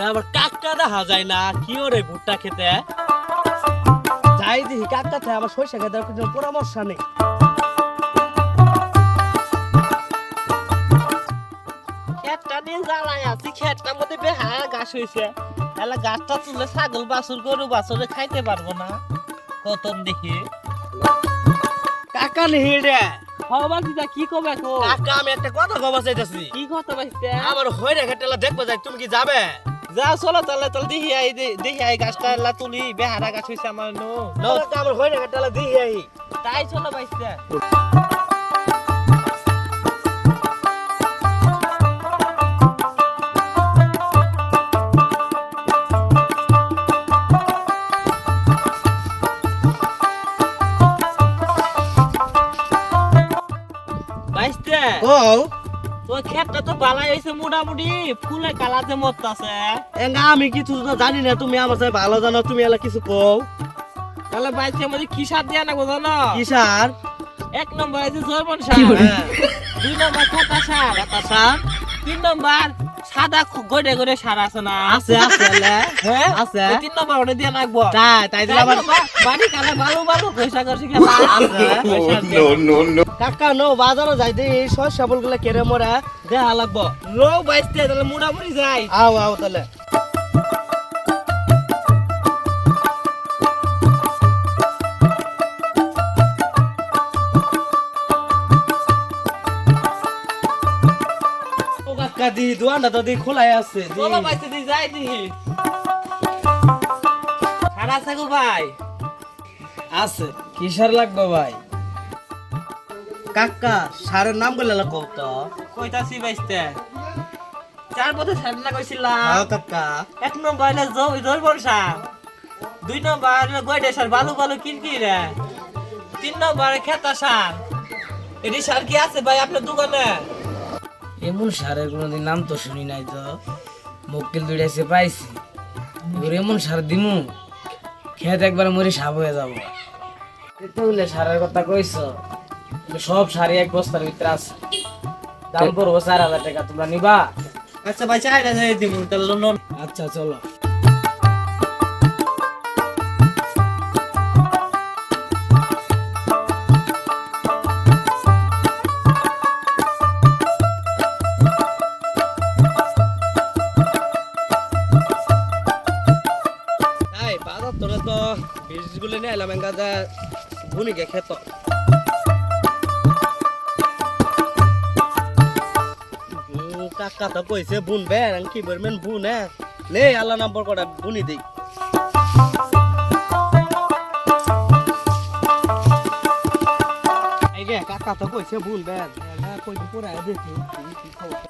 ওরে আবার কাকটা দেখা যায় না, কি ওরে ভুট্টা খেতে যাই দেখি কাকটা থেকে আমার সরিষা খেতে কোনো পরামর্শ নেই। খেতটা নিয়ে জ্বালাই আছি, খেতটার মধ্যে বেহায়া গাছ হয়েছে, তাহলে গাছটা তুলে ছাগল বাছুর গরু বাছুরে খাইতে পারবো না। কতন দেখি কাকা নেই রে। কি কবে কো কাকা আমি একটা কথা কবা চাইতেছি। কি কথা বাইতে আমার হয়ে রেখে টেলা দেখবো যাই, তুমি কি যাবে? যাও চলো তাহলে তাহলে দেখি আই গাছটা লা তুলি বেহারা গাছ হইছে আমার নো আমার হয়ে রেখে টেলা দেখি আই। তাই চলো বাইতে বাইতে ও তো ক্ষেতটা তো বালাই হইছে, মোটামুটি ফুলে কালাতে মরতাছে। এঙ্গা আমি কিছু তো জানি না, তুমি আমার সাথে ভালো জানো, তুমি এলা কিছু কও। তাহলে বাইতে মধ্যে কি সার দিয়া না জানো? কি সার? এক নম্বর আছে জৈবন সার, দুই নম্বর কাঁটা সার, সার 3 নম্বর সাদা গড়ে গড়ে সার আছে না? আছে আছে এলা হ্যাঁ আছে। ওই 3 নম্বর ওটা দিয়া নাকবো। তাই তাই দিলে আবার বাড়ি কালে ভালো ভালো পয়সা করছি খেলা আছে। কাকা নো বাজারে যাই দে এই সব সাবল গুলা কেড়ে মরা দেখা লাগবো। লো বাইতে তাহলে মোটামুটি যাই। আও আও তাহলে ও কাকা দি দোয়ানটা তো দি খোলাই আছে দি। চলো বাইতে দি যাই দিহি। সার আছে গো ভাই? আছে কি সার লাগবে ভাই? কাকা সারের নাম বলে লাগবো তো। কইতাছি বাইতে চার বছর সার না কইছিলাম। হ্যাঁ কাকা 1 নম্বর হলো জৈবন সার, 2 নম্বর হলো গড়ে সার ভালো ভালো কিনকিরে, 3 নম্বর খেতা সার। এটি সার কি আছে ভাই আপনার দোকানে? এমন সারের কোনোদিন নাম তো শুনি নাই তো, মক্কেল দুইটাইছে পাইছি, এবার এমন সার দিমু খেত একবার মরি সাপ হয়ে যাবো। বলে সারের কথা কইছ, সব সারি এক বস্তার ভিতরে আছে, দাম পড়বো 4000 টাকা, তোমরা নিবা? আচ্ছা ভাই চাই না যাই দিব তাহলে লোন। আচ্ছা চলো। এই বাজার তোরে তো বীজগুলো নিয়ে এলাম এঙ্গা যা ভুনিকে খেত। কাকা তো কইছে বুনবে কি বলবেন বুনে লে আল্লাহ নম্বর কটা বুনি দেই। এই গে কাকা তো কইছে বুনবে কই পুরা দেখি কি খবর।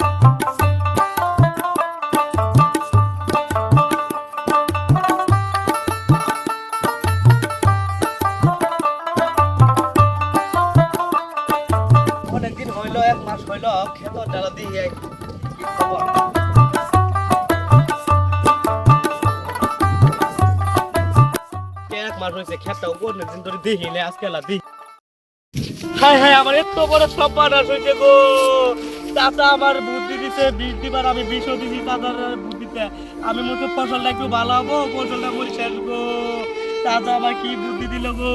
অনেকদিন হইলো, 1 মাস হইলো খেত ডালা দিয়ে কি খবর। এক মাস হয়েছে খেতটা অনেকদিন ধরে দেখি না, আজকে দি। হাই হাই আমার এত বড় সর্বনাশ হয়েছে গো। চাচা আমার বুদ্ধি দিতে বীজ দিবার, আমি বিষও দিছি চাচার বুদ্ধিতে। আমি মতো ফসলটা একটু ভালো হবো, ফসলটা মরি শেষ গো। চাচা আমার কি বুদ্ধি দিল গো।